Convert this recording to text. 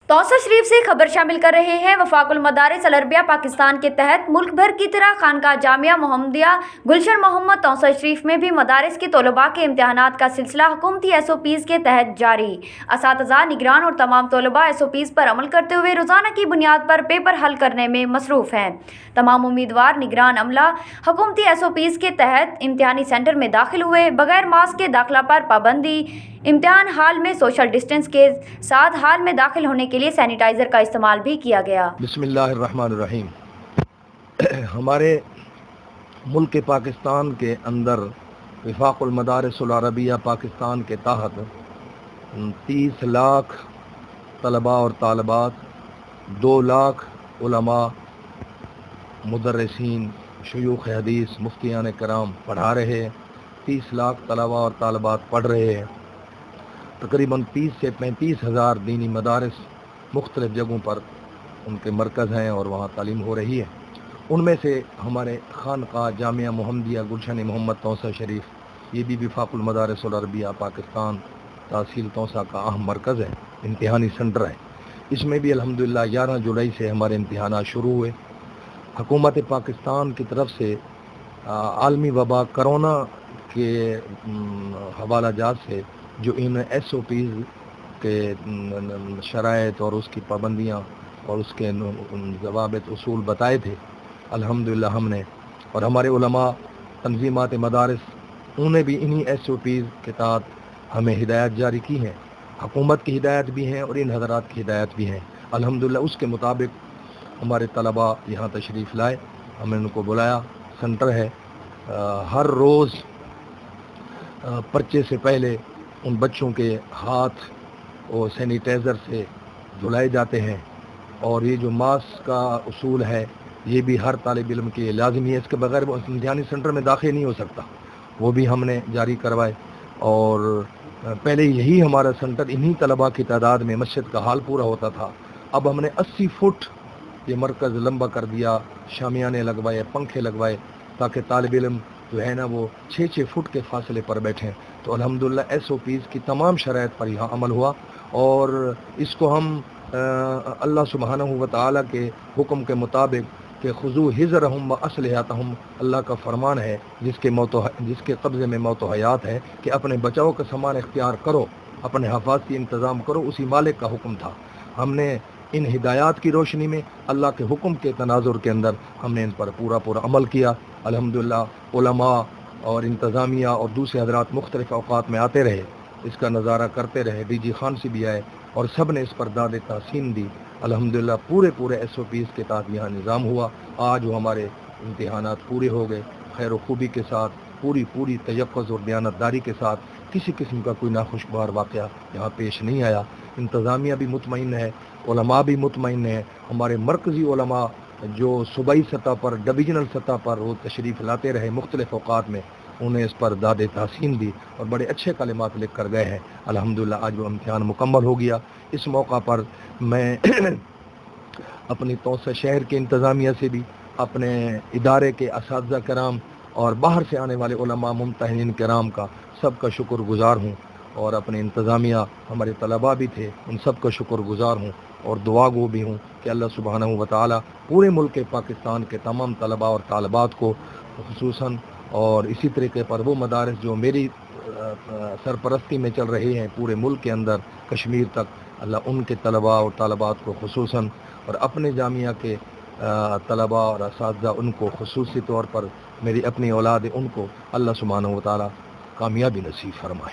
तौसा शरीफ से खबर शामिल कर रहे हैं वफाकुल मदारिस अल अरबिया पाकिस्तान के तहत। मुल्क भर की तरह खानका जामिया मोहम्मदिया गुलशन मोहम्मद तौसा शरीफ में भी मदारिस के तलबा के इम्तहानात का सिलसिला हुकूमती SOPs के तहत जारी। असातिज़ा, निगरान और तमाम तलबा SOPs पर अमल करते हुए रोज़ाना की बुनियाद पर पेपर हल करने में मसरूफ़ हैं। तमाम उम्मीदवार निगरान अमला हुकूमती SOPs के तहत इम्तहानी सेंटर में दाखिल हुए। बगैर मास्क के दाखिला पर पाबंदी, इम्तिहान हाल में सोशल डिस्टेंस के साथ हाल में दाखिल होने के लिए सैनिटाइज़र का इस्तेमाल भी किया गया। बिस्मिल्लाहिर्रहमानिर्रहीम। हमारे मुल्क पाकिस्तान के अंदर वफाकुल मदारिस अल अरबिया पाकिस्तान के तहत 30 लाख तलबा और तालबात, 2 लाख उलमा, मुदर्रिसीन, शयूख हदीस, मुफ्तियान कराम पढ़ा रहे हैं। 30 लाख तलबा और तालबात पढ़ रहे हैं। तकरीबन 30 से 35 हज़ार दीनी मदारिस मुख्तलिफ़ जगहों पर उनके मरकज़ हैं और वहाँ तालीम हो रही है। उनमें से हमारे खानका जामिया मोहम्मदिया गुलशन मोहम्मद तौसा शरीफ, ये भी वफाकुल मदारिस अल अरबिया पाकिस्तान तहसील तौसा का अहम मरकज़ है, इम्तिहानी सेंटर है। इसमें भी अल्हम्दुलिल्लाह 11 जुलाई से हमारे इम्तिहानात शुरू हुए। हुकूमत पाकिस्तान की तरफ से आलमी वबा करोना के हवाला जात से जो इन SOPs के शराइत और उसकी पाबंदियाँ और उसके ज़वाबित उसूल बताए थे, अल्हम्दुलिल्लाह हमने और हमारे उलमा तंजीमात मदारिस उन्हें भी इन्हीं SOPs के तहत हमें हिदायत जारी की हैं। हुकूमत की हिदायत भी हैं और इन हज़रात की हिदायत भी हैं। अल्हम्दुलिल्लाह उसके मुताबिक हमारे तलबा यहाँ तशरीफ़ लाए, हमने उनको बुलाया। सेंटर है, हर रोज़ पर्चे से पहले उन बच्चों के हाथ और सैनिटाइज़र से धुलाए जाते हैं और ये जो मास्क का उसूल है ये भी हर तालिब इल्म के लिए लाज़मी है। इसके बगैर वो इम्तिहानी सेंटर में दाखिल नहीं हो सकता, वो भी हमने जारी करवाए। और पहले यही हमारा सेंटर इन्हीं तलबा की तादाद में मस्जिद का हाल पूरा होता था। अब हमने 80 फुट ये मरकज़ लंबा कर दिया, शामियाने लगवाए, पंखे लगवाए ताकि तालिब इल्म जो है ना वो 6-6 फुट के फासले पर बैठें। तो अल्हम्दुलिल्लाह SOPs की तमाम शराइत पर यहाँ अमल हुआ और इसको हम अल्लाह सुब्हानहू व तआला के हुक्म के मुताबिक कि खुज़ू हिज़रहुम व अस्लिहतहुम, अल्लाह का फरमान है जिसके कब्ज़े में मौत व हयात है कि अपने बचाव का सामान इख्तियार करो, अपने हिफाज़ती इंतज़ाम करो, उसी मालिक का हुक्म था। हमने इन हिदायत की रोशनी में अल्लाह के हुक्म के तनाजुर के अंदर हमने इन पर पूरा अमल किया। अल्हम्दुलिल्लाह उलमा और इंतज़ामिया और दूसरे हज़रात मुख्तलिफ़ औक़ात में आते रहे, इसका नज़ारा करते रहे। DG खान से भी आए और सब ने इस पर दाद तहसीन दी। अल्हम्दुलिल्लाह पूरे SOPs के तहत यहाँ निज़ाम हुआ। आज वो हमारे इम्तिहानात पूरे हो गए खैर खूबी के साथ, पूरी तयक्कुज़ और दयानतदारी के साथ। किसी किस्म का कोई नाखुशगवार वाक़या यहाँ पेश नहीं आया। इंतज़ामिया भी मुतमईन है, उलमा भी मुतमईन है। हमारे मरकज़ी उलमा जो सूबाई सतह पर, डिवीज़नल सतह पर वो तशरीफ़ लाते रहे मुख्तलिफ़ औक़ात में, उन्हें इस पर दाद तहसीन दी और बड़े अच्छे कलिमात लिख कर गए हैं। अल्हम्दुलिल्लाह आज वो इम्तिहान मुकम्मल हो गया। इस मौका पर मैं अपनी तौसा शहर के इंतज़ामिया से भी, अपने इदारे के असातिज़ा कराम और बाहर से आने वाले उलमा मुम्तहिनीन कराम का सबका शुक्रगुज़ार हूँ और अपने इंतज़ामिया हमारे तलबा भी थे, उन सब का शुक्रगुज़ार हूँ और दुआ गो भी हूँ कि अल्लाह सुब्हानहू व तआला पूरे मुल्क पाकिस्तान के तमाम तलबा और तालबात को खुसूसन और इसी तरीके पर वो मदारिस जो मेरी सरपरस्ती में चल रहे हैं पूरे मुल्क के अंदर कश्मीर तक, अल्लाह उनके तलबा और तालबात को खुसूसन और अपने जामिया के तलबा और असातिज़ा उनको खुसूसी तौर पर मेरी अपनी औलाद उनको अल्लाह सुब्हानहू व तआला कामयाबी नसीब फरमाए।